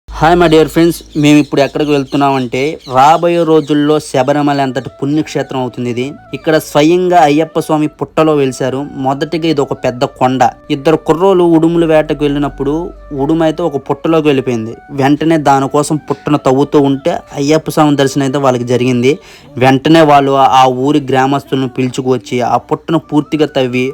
Hi my dear friends, మేము ఇప్పుడు ఎక్కడికి వెళ్తున్నామంటే రాబోయే రోజుల్లో శబరిమల అంతటి పుణ్యక్షేత్రం అవుతుంది ఇది. ఇక్కడ స్వయంగా అయ్యప్ప స్వామి పుట్టలో వెలిశారు. మొదటిగా ఇది ఒక పెద్ద కొండ. ఇద్దరు కుర్రోలు ఉడుములు వేటకు వెళ్ళినప్పుడు ఉడుమైతే ఒక పుట్టలోకి వెళ్ళిపోయింది. వెంటనే దానికోసం పుట్టను తవ్వుతూ ఉంటే అయ్యప్ప స్వామి దర్శనం అయితే వాళ్ళకి జరిగింది. వెంటనే వాళ్ళు ఆ ఊరి గ్రామస్తులను పిలుచుకువచ్చి ఆ పుట్టను పూర్తిగా తవ్వి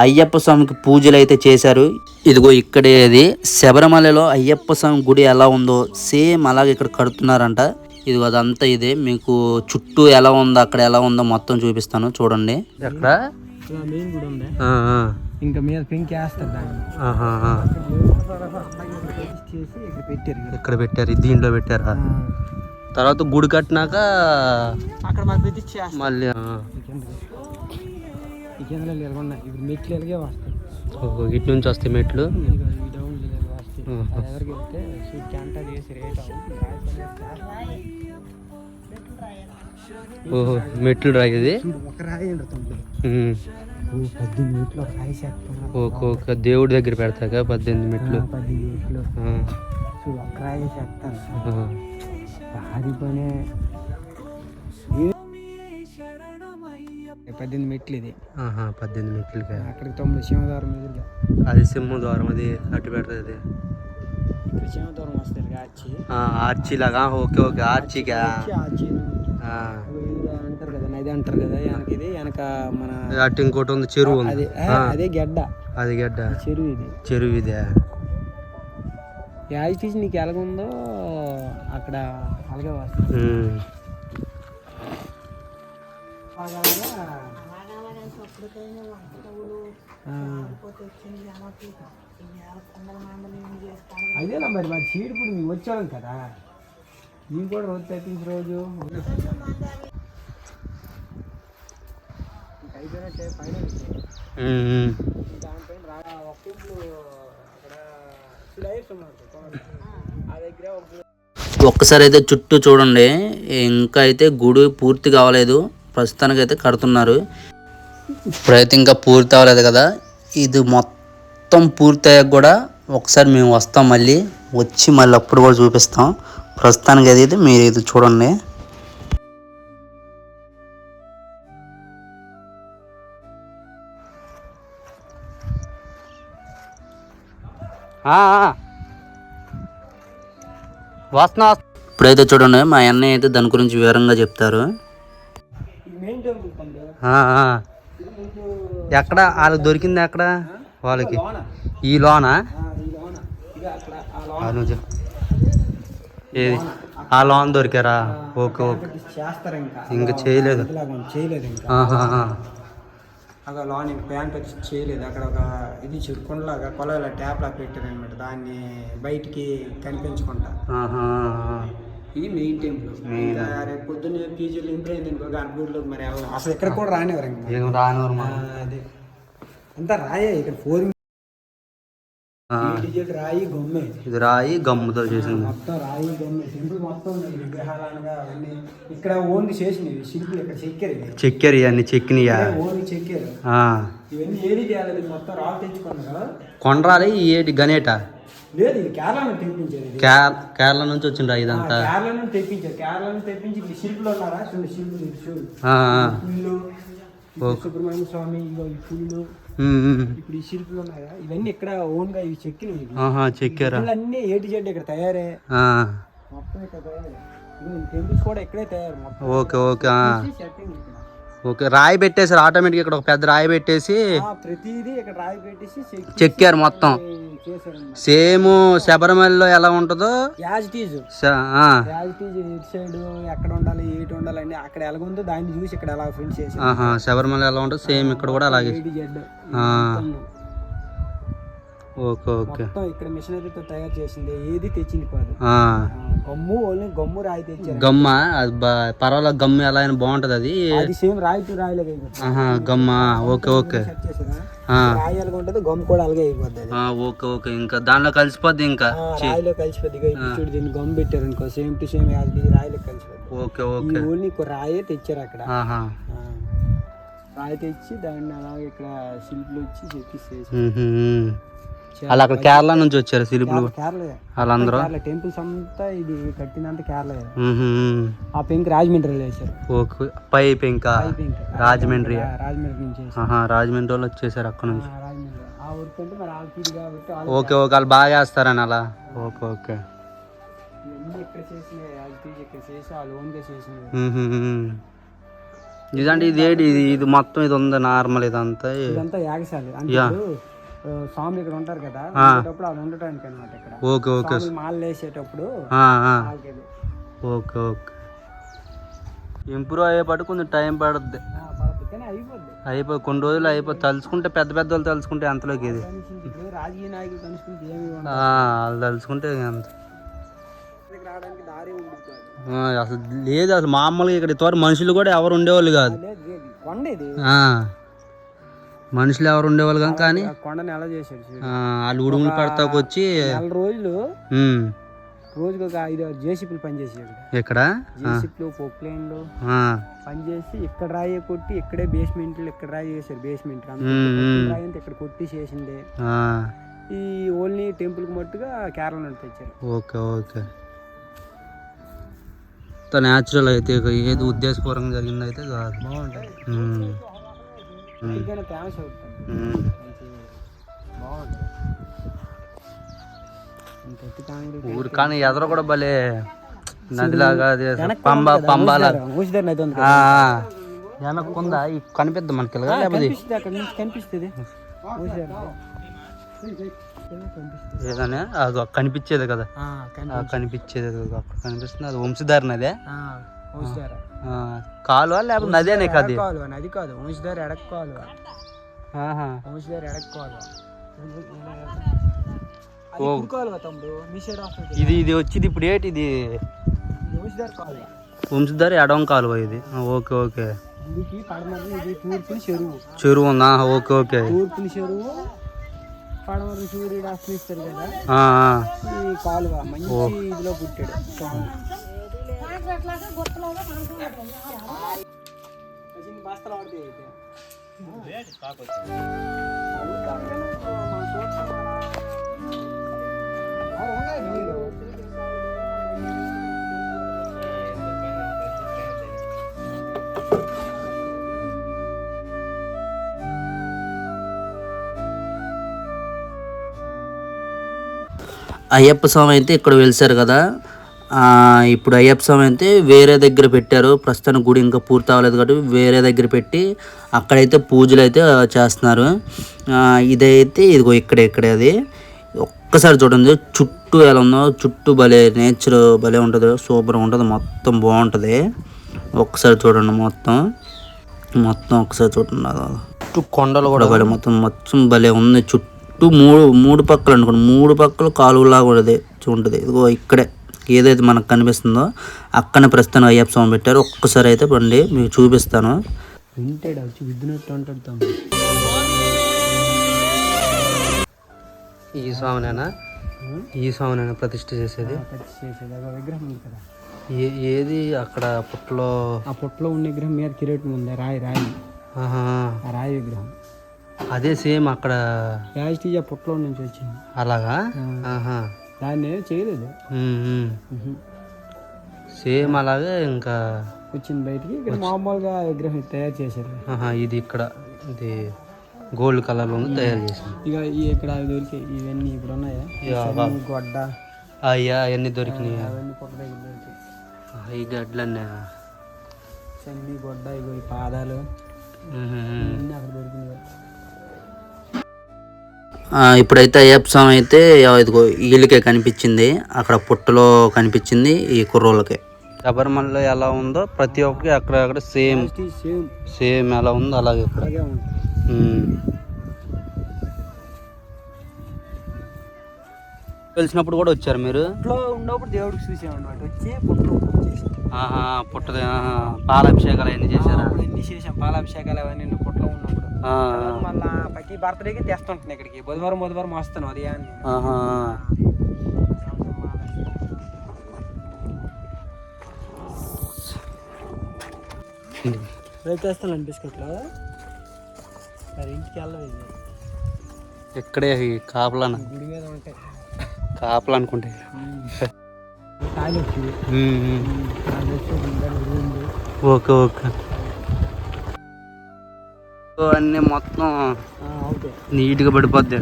అయ్యప్ప స్వామికి పూజలు అయితే చేశారు. ఇదిగో ఇక్కడే అది శబరిమలలో అయ్యప్ప స్వామి గుడి ఎలా ఉందో సేమ్ అలాగే ఇక్కడ కడుతున్నారంట. ఇదిగో అదంతా ఇదే. మీకు చుట్టూ ఎలా ఉందో అక్కడ ఎలా ఉందో మొత్తం చూపిస్తాను, చూడండి. ఎక్కడ ఇంకా మీద పెంకి వేస్తారు, ఇక్కడ పెట్టారు, దీంట్లో పెట్టారా? తర్వాత గుడి కట్టినాక అక్కడ మళ్ళీ ఇప్పుడు మెట్లు ఎలాగే వస్తాయి. ఇటు నుంచి వస్తాయి మెట్లు. ఓహో, మెట్లు రాయి ఇది. ఒక రాయి 18 మెట్లు ఒక రాయి చేస్తాను. ఒక దేవుడి దగ్గర పెడతాక 18 మెట్లు. 18 మెట్లు ఒక రాయి చేస్తాను. భారీ పనే. 18 మెట్లు ఇది. 18 మెట్లు. అక్కడికి 9 సింహద్వారం ఎదురుగా. అది సింహద్వారం, అది అటు పెడుతుంది. ఇక్కడ సింహద్వారం వస్తుంది ఆర్చి లాగా. ఓకే ఓకే, ఆర్చిగా అంటారు కదా, నది అంటారు కదా. ఇది వెనక మన అటు ఇంకోటి ఉంది, చెరువు ఉంది. అదే గడ్డ, అది గడ్డ. చెరువు ఇది. చెరువు ఇదే. యాజ్ తీసి నీకు ఎలాగుందో అక్కడ అలాగే వస్తుంది. అదేలా మరి మా చీడుపుడు మేము వచ్చాం కదా, మేము కూడా రోజు తప్పించి రోజు అయిపోయినట్టే పైన దానిపైన ఆ దగ్గర ఒక్కసారి అయితే చుట్టూ చూడండి. ఇంకా అయితే గుడి పూర్తి కావలేదు, ప్రస్తుతానికి అయితే కడుతున్నారు. ఇప్పుడైతే ఇంకా పూర్తి అవ్వలేదు కదా. ఇది మొత్తం పూర్తి అయ్యాక కూడా ఒకసారి మేము వస్తాం, మళ్ళీ వచ్చి మళ్ళీ అప్పుడు కూడా చూపిస్తాం. ప్రస్తుతానికి అయితే మీరు ఇది చూడండి. వస్తున్నా. ఇప్పుడైతే చూడండి, మా అన్నయ్య అయితే దాని గురించి వివరంగా చెప్తారు. ఎక్కడ వాళ్ళకి దొరికింది? ఎక్కడ వాళ్ళకి? ఈ లోన ఏది ఆ లోన్ దొరికారా? ఓకే ఓకే, ఇంకా చేయలేదు. అక్కడ లోన్ ఇంకా ప్యాంట్ వచ్చి చేయలేదు. అక్కడ ఒక ఇది చురుకుండలాగా కొలలా ట్యాప్ లాగా పెట్టారు అనమాట, దాన్ని బయటికి కనిపించకుండా. ఇది మెయిన్ టెంపుల్. రేపు పొద్దున్న పీజీలు ఇంప్రూవ్ అయింది అనుకో, గణపూర్లో మరి అసలు ఎక్కడ కూడా రానివ్వరు. అదే అంతా రాయే. ఇక్కడ 4 రాయి గమ్మే. ఇది రాయి గమ్ముతో చేసింది, మొత్తం రాయి గమ్మే. టెంపుల్ మొత్తం విగ్రహాలనగా అవన్నీ ఇక్కడ ఓన్లీ చేసినవి శిల్పులు. ఇక్కడ చెక్కారు ఇవన్నీ, చెక్కినయా? ఓన్లీ చెక్కారు. ఇవన్నీ ఏది చేయాలి, మొత్తం రాళ్ళు తెచ్చుకున్నారు. కొండరాలి ఏటి గనేట లేదు, ఇది కేరళ నుంచి తెప్పించేది. కేరళ నుంచి వచ్చిండ్రా ఇదంతా? కేరళ నుంచి తెప్పించారు. కేరళ నుంచి తెప్పించి ఇక్కడ శిల్పులు ఉన్నారా, శిల్పులు సుబ్రహ్మణ్య స్వామి, ఇగో ఈ పుల్లు, ఇప్పుడు ఈ శిల్పులు ఉన్నాయా, ఇవన్నీ ఇక్కడ ఓన్ గా ఇవి చెక్కినవి. చెక్కారా? అన్ని ఏటి జెడ్ ఇక్కడ తయారే, మొత్తం ఇక్కడ తయారు. టెంపుల్స్ కూడా ఇక్కడే తయారు మొత్తం. Okay okay okay. రాయి పెట్టేసారు ఆటోమేటిక్. ఇక్కడ ఒక పెద్ద రాయి పెట్టేసి ప్రతిదీ ఇక్కడ రాయి పెట్టేసి చెక్కారు మొత్తం. సేమ్ శబరిమలలో ఎలా ఉంటుందో యాజ్ టీజ్ ఇటు సైడ్ ఎక్కడ ఉండాలి, ఏటి ఉండాలి, అక్కడ ఎలాగుందో దాన్ని చూసి ఇక్కడ ఎలా ఫ్రెండ్స్ చేసి శబరిమల ఎలా ఉంటుందో సేమ్ ఇక్కడ కూడా అలాగే. Okay okay. ఇక్కడ మిషనరీతో తయారు చేసింది, ఏది తెచ్చింది కాదు. గమ్ము ఓన్లీ గమ్ము రాయి తెచ్చారు. గమ్మ అది పర్వాలేదు, గమ్ము ఎలా అయినా బాగుంటది. అది సేమ్ రాయి టు రాయి లాగా గమ్మ. Okay okay. రాయి అలాగే ఉంటది, గమ్ము కూడా అలాగే అయిపోద్ది. Okay okay. ఇంకా దానిలో కలిసిపోద్ది, ఇంకా రాయిలో కలిసిపోద్ది. చూడు, దీన్ని గమ్ము పెట్టారు అనుకో, సేమ్ టు సేమ్ రాయిలో కలిసిపోద్ది. Okay okay. ఓన్లీ రాయే తెచ్చారు అక్కడ. రాయి తెచ్చి దాన్ని అలాగే ఇక్కడ శిల్పులు వచ్చి చెక్కిసేసి వాళ్ళు అక్కడ కేరళ నుంచి వచ్చారు శిల్పులు కేరళ వాళ్ళందరూ. కేరళ టెంపుల్స్ అంతా ఇది కట్టిందంతా కేరళ. మ్హూ. ఆ పెంక్ రాజమండ్రిలో వేశారు. ఓకే. పై పెంక రాజమండ్రి. రాజమండ్రి నుంచి రాజమండ్రి వాళ్ళు వచ్చేసారు అక్కడ నుంచి. రాజమండ్రి ఆ ఊరికి అంటే మరి ఆల్పీడి కాబట్టి ఓకే ఓకే, వాళ్ళు బాగా చేస్తారని అలా. Okay okay. ఇవన్నీ ఇక్కడ చేసినాయి, ఆల్పీడి ఇక్కడ చేసి వాళ్ళు ఓన్గా చేసినవి. ఇదంటే ఇది మొత్తం ఇది ఉంది నార్మల్ ఇదంతా. ఇదంతా యాగశాల అంటే ఇప్పుడు స్వామి ఇక్కడ ఉంటారు కదా, ఉండేటప్పుడు వాళ్ళు ఉండటానికి అనమాట ఇక్కడ. Okay okay. మాల వేసేటప్పుడు ఓకే ఓకే. ఇంప్రూవ్ అయ్యేపాటు కొంచెం టైం పడుద్ది. కానీ అయిపోయి కొన్ని రోజులు అయిపోయి తలుచుకుంటే పెద్ద పెద్ద వాళ్ళు తలుచుకుంటే అంతలోకి ఇది రాజకీయ నాయకులు కలుసుకుంటే ఏమి వాళ్ళు తలుచుకుంటే అంత రావడానికి దారి ఉండదు. అసలు లేదు, అసలు మామూలుగా ఇక్కడ ఇంతవరకు మనుషులు కూడా ఎవరు ఉండేవాళ్ళు కాదు. కొండ ఇది, మనుషులు ఎవరు ఉండేవాళ్ళు కాదు. కానీ కొండని ఎలా చేశాడు వాళ్ళు ఉడుములు పడతాకు వచ్చి 4 రోజులు రోజుకి ఒక 5 జేసీపీలు పనిచేసాడు ఇక్కడ. జేసీపీలు పొక్లైన్లు పనిచేసి ఇక్కడ రాయి కొట్టి ఇక్కడే బేస్మెంట్లు ఇక్కడ రాయి చేశారు. బేస్మెంట్ రాయి అంతా ఇక్కడ కొట్టి చేసిందే. ఈ ఓన్లీ టెంపుల్ కి మట్టుగా కేరళ నుండి తెచ్చారు. Okay okay. న్యాచురల్ అయితే ఏది ఉద్దేశపూర్వకంగా జరిగింది అయితే కాదు. బాగుంటుంది, ఫేమస్ అవుతుంది, బాగుంటుంది. ఊరు కానీ ఎదర కూడా భలే నదిలాగా పంబాల వెనక్కుందా కనిపిద్దాం మనకి కనిపిస్తుంది ఏదనే అది కనిపించేది కదా, కనిపించేది అక్కడ కనిపిస్తుంది. అది వంశధార నదే కాలువ లేకపోతే నదేనే కాదు. నది కాదు, వంశధార ఎడక్ కాలువ. వంశధార ఎడక్ కాలువ. ఇది ఇది వచ్చింది ఇప్పుడు ఏంటి ఇది వంశధార ఎడవం కాలువ ఇది. Okay okay. చెరువు ఉందా? Okay okay. తూర్పుని చెరువు, పడమర సూర్యుడు అస్తమిస్తాడు కదా, ఈ కాలువ మంచి ఇదిలో పుట్టాడు. బస్తాలు పడతాయి అయితే అయ్యప్ప స్వామి అయితే ఇక్కడ వెలిసారు కదా. ఇప్పుడు అయ్యప్ప స్వామి అయితే వేరే దగ్గర పెట్టారు. ప్రస్తుతానికి గుడి ఇంకా పూర్తి అవ్వలేదు కాబట్టి వేరే దగ్గర పెట్టి అక్కడైతే పూజలు అయితే చేస్తున్నారు. ఇదైతే ఇదిగో ఇక్కడే అది ఒక్కసారి చూడండి చుట్టూ ఎలా ఉందో. చుట్టూ భలే నేచర్ భలే ఉంటుంది, సూపర్గా ఉంటుంది, మొత్తం బాగుంటుంది. ఒక్కసారి చూడండి మొత్తం ఒకసారి చూడండి. చుట్టూ కొండలు కూడా భలే మొత్తం భలే ఉంది. చుట్టూ మూడు పక్కలు అనుకోండి, 3 పక్కలు కాలువలాగా ఉంటుంది ఉంటుంది. ఇదిగో ఇక్కడే ఏదైతే మనకు కనిపిస్తుందో అక్కడనే ప్రస్తుతం అయ్యప్ప స్వామి పెట్టారు. ఒక్కసారి అయితే పండి మీకు చూపిస్తాను. వింటాడు వచ్చి విద్దునట్టు అంటాడు. ఈ స్వామినైనా ప్రతిష్ఠ చేసేది విగ్రహం ఉంది కదా. ఏది అక్కడ పుట్టలో, ఆ పుట్టలో ఉన్న విగ్రహం మీద కిరీటం ఉంది, రాయి ఆ రాయి విగ్రహం అదే సేమ్ అక్కడ యాజిటీజ్ ఆ పుట్టలో నుంచి వచ్చింది. అలాగా దాన్ని చేయలేదు, సేమ్ అలాగే ఇంకా వచ్చింది బయటికి. ఇక్కడ మామూలుగా విగ్రహం తయారు చేశారు. ఇది ఇక్కడ ఇది గోల్డ్ కలర్ లో తయారు చేశారు. ఇక ఇక్కడ దొరికాయి ఇవన్నీ ఇప్పుడు ఉన్నాయా, గొడ్డ అయ్యా అవన్నీ దొరికినాయి. అవన్నీ పుట్ట దగ్గర దొరికాయి. ఈ గడ్లన్నీ చన్ని గొడ్డ ఇగో ఈ పాదాలు అన్నీ అక్కడ దొరికినాయి. ఇప్పుడైతే అయ్యప్ప స్వామి అయితే ఇదిగో వీళ్ళకే కనిపించింది, అక్కడ పుట్టలో కనిపించింది ఈ కుర్రోళ్ళకి. శబరిమలలో ఎలా ఉందో ప్రతి ఒక్కరికి అక్కడ సేమ్ ఎలా ఉందో అలాగే ఇక్కడ. తెలిసినప్పుడు కూడా వచ్చారు మీరు? ఉన్నప్పుడు దేవుడికి చూసామన్నమాట. వచ్చి పుట్టది పాలాభిషేకాలు అవన్నీ చేశారా? అన్ని చేసాం, పాలాభిషేకాలు అవన్నీ పుట్టలో ఉన్నప్పుడు. మళ్ళా ప్రతి బర్త్డేకి తెస్తుంటాను ఇక్కడికి, బుధవారం వస్తాను. అది రేపు తెస్తాను బిస్కెట్లు. మరి ఇంటికి వెళ్ళలేదు. ఇక్కడే కాపలాన గుడి మీద ఉంటాయి కాపలా అనుకుంటే టాయిలెట్స్ ఓకే ఓకే అన్నీ మొత్తం నీట్గా పడిపోద్ది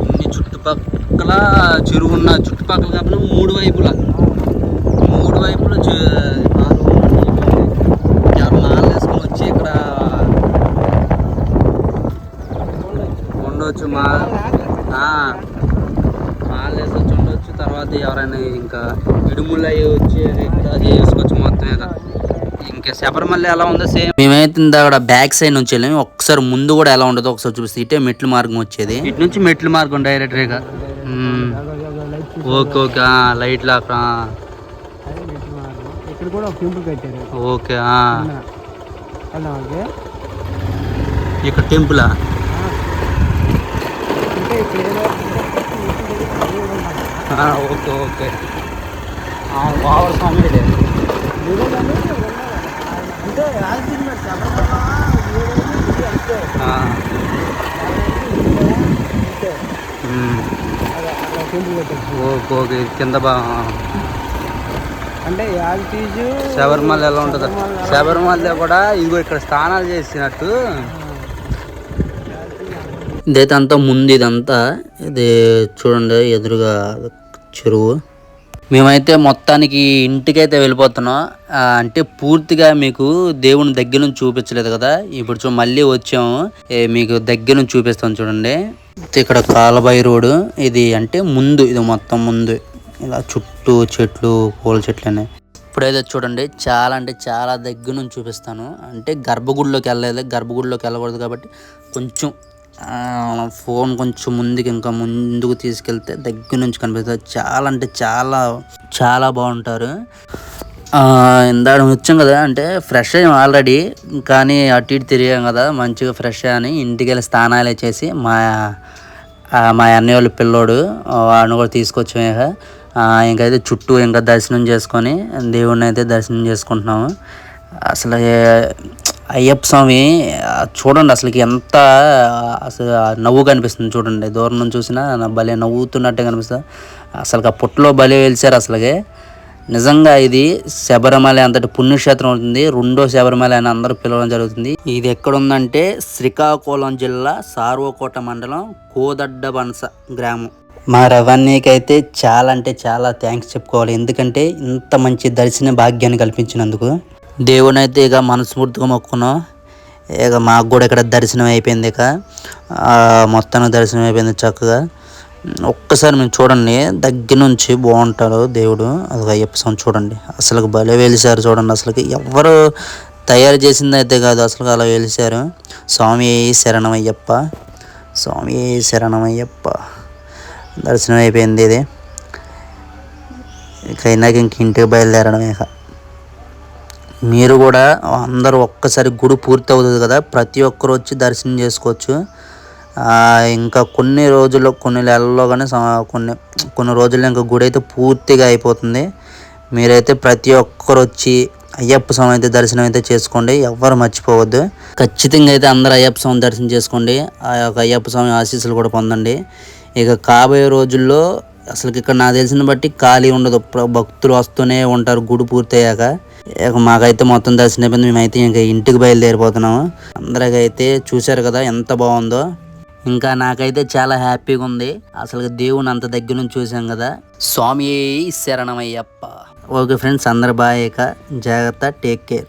అన్ని చుట్టుపక్కల చెరువున్న చుట్టుపక్కల కాకుండా మూడు వైపులా మాలు వేసుకొని వచ్చి ఇక్కడ ఉండవచ్చు మాలు వేసి వచ్చి ఉండొచ్చు. తర్వాత ఎవరైనా ఇంకా ఇడుములు అవి వచ్చి ఇక్కడ చేసుకోవచ్చు మొత్తం. ఇంకా శబరిమల ఎలా ఉందో సేమ్. మేమైతే అక్కడ బ్యాక్ సైడ్ నుంచి వెళ్ళాము. ఒకసారి ముందు కూడా ఎలా ఉండదో ఒకసారి చూపిస్తే ఇటే మెట్ల మార్గం వచ్చేది. ఇటు నుంచి మెట్ల మార్గం డైరెక్ట్గా. ఓకే ఓకే లైట్లు అక్కడ ఇక్కడ కూడా ఒక టెంపుల్ కట్టారు. ఓకే ఇక్కడ టెంపులా? ఓకే ఓకే బావర్ స్వామి అంటే ఓకే ఓకే కింద అంటే శబరిమల ఎలా ఉంటుందో శబరిమల కూడా ఇదిగో ఇక్కడ స్నానాలు చేసినట్టు. ఇదైతే అంతా ముందు ఇదంతా ఇది చూడండి ఎదురుగా చెరువు. మేమైతే మొత్తానికి ఇంటికైతే వెళ్ళిపోతున్నాం. అంటే పూర్తిగా మీకు దేవుని దగ్గర నుంచి చూపించలేదు కదా, ఇప్పుడు మళ్ళీ వచ్చాము. మీకు దగ్గర నుంచి చూపిస్తాను చూడండి. ఇక్కడ కాలబాయి రోడ్డు ఇది. అంటే ముందు ఇది మొత్తం ముందు ఇలా చుట్టూ చెట్లు పూల చెట్లు అనేవి. ఇప్పుడైతే చూడండి చాలా అంటే చాలా దగ్గర నుంచి చూపిస్తాను. అంటే గర్భగుడిలోకి వెళ్ళలేదు, గర్భగుడిలోకి వెళ్ళకూడదు కాబట్టి కొంచెం ఫోన్ కొంచెం ముందుకు ఇంకా ముందుకు తీసుకెళ్తే దగ్గర నుంచి కనిపిస్తుంది. చాలా అంటే చాలా చాలా బాగుంటారు. ఇందాక వచ్చాం కదా, అంటే ఫ్రెష్ అయ్యాం ఆల్రెడీ, కానీ అటు ఇటు తిరిగాం కదా మంచిగా ఫ్రెష్ అని ఇంటికి వెళ్ళి స్నానాలు చేసి మా అన్నయ్య వాళ్ళ పిల్లోడు వాడిని కూడా తీసుకొచ్చాము. ఇంకైతే చుట్టూ ఇంకా దర్శనం చేసుకొని దేవుడిని అయితే దర్శనం చేసుకుంటున్నాము. అసలు అయ్యప్ప స్వామి చూడండి అసలుకి ఎంత అసలు నవ్వు కనిపిస్తుంది చూడండి. దూరం నుంచి చూసినా భలే నవ్వుతున్నట్టే కనిపిస్తుంది. అసలు ఆ పుట్టలో భలే వెలిసారు. అసలుగే నిజంగా ఇది శబరిమల అంతటి పుణ్యక్షేత్రం అవుతుంది. రెండో శబరిమల అని అందరూ పిలవడం జరుగుతుంది. ఇది ఎక్కడుందంటే శ్రీకాకుళం జిల్లా సార్వకోట మండలం కోదడ్డబనస గ్రామం. మా రవాణీకి అయితే చాలా అంటే చాలా థ్యాంక్స్ చెప్పుకోవాలి. ఎందుకంటే ఇంత మంచి దర్శన భాగ్యాన్ని కల్పించినందుకు. దేవుని అయితే ఇక మనస్ఫూర్తిగా మొక్కున్నాం. ఇక మాకు కూడా ఇక్కడ దర్శనం అయిపోయింది. ఇక మొత్తానికి దర్శనం అయిపోయింది చక్కగా. ఒక్కసారి మేము చూడండి దగ్గర నుంచి బాగుంటాడు దేవుడు. అది అయ్యప్ప స్వామి చూడండి అసలు భలే వెలిసారు చూడండి. అసలుకి ఎవరు తయారు చేసింది అయితే కాదు, అసలు అలా వెలిసారు. స్వామి శరణమయ్యప్ప, స్వామి శరణమయ్యప్ప. దర్శనం అయిపోయింది ఇది. ఇక అయినాక ఇంక ఇంటికి బయలుదేరడమే. ఇక మీరు కూడా అందరూ ఒక్కసారి గుడి పూర్తి అవుతుంది కదా, ప్రతి ఒక్కరు వచ్చి దర్శనం చేసుకోవచ్చు. ఇంకా కొన్ని రోజుల్లో కొన్ని నెలల్లో కానీ కొన్ని రోజుల్లో ఇంకా గుడి అయితే పూర్తిగా అయిపోతుంది. మీరైతే ప్రతి ఒక్కరు వచ్చి అయ్యప్ప స్వామి అయితే దర్శనం అయితే చేసుకోండి, ఎవ్వరు మర్చిపోవద్దు. ఖచ్చితంగా అయితే అందరూ అయ్యప్ప స్వామి దర్శనం చేసుకోండి. ఆ యొక్క అయ్యప్ప స్వామి ఆశీస్సులు కూడా పొందండి. ఇక కాబోయే రోజుల్లో అసలు ఇక్కడ నాకు తెలిసిన బట్టి ఖాళీ ఉండదు, భక్తులు వస్తూనే ఉంటారు గుడి పూర్తయ్యాక. ఇక మాకైతే మొత్తం దర్శనం అయిపోయింది. మేమైతే ఇంకా ఇంటికి బయలుదేరిపోతున్నాము. అందరికైతే చూశారు కదా ఎంత బాగుందో. ఇంకా నాకైతే చాలా హ్యాపీగా ఉంది. అసలు దేవుని అంత దగ్గర నుంచి చూసాం కదా. స్వామి శరణమయ్యప్ప. ఓకే ఫ్రెండ్స్, అందరు బాగా. ఇక జాగ్రత్త, టేక్ కేర్.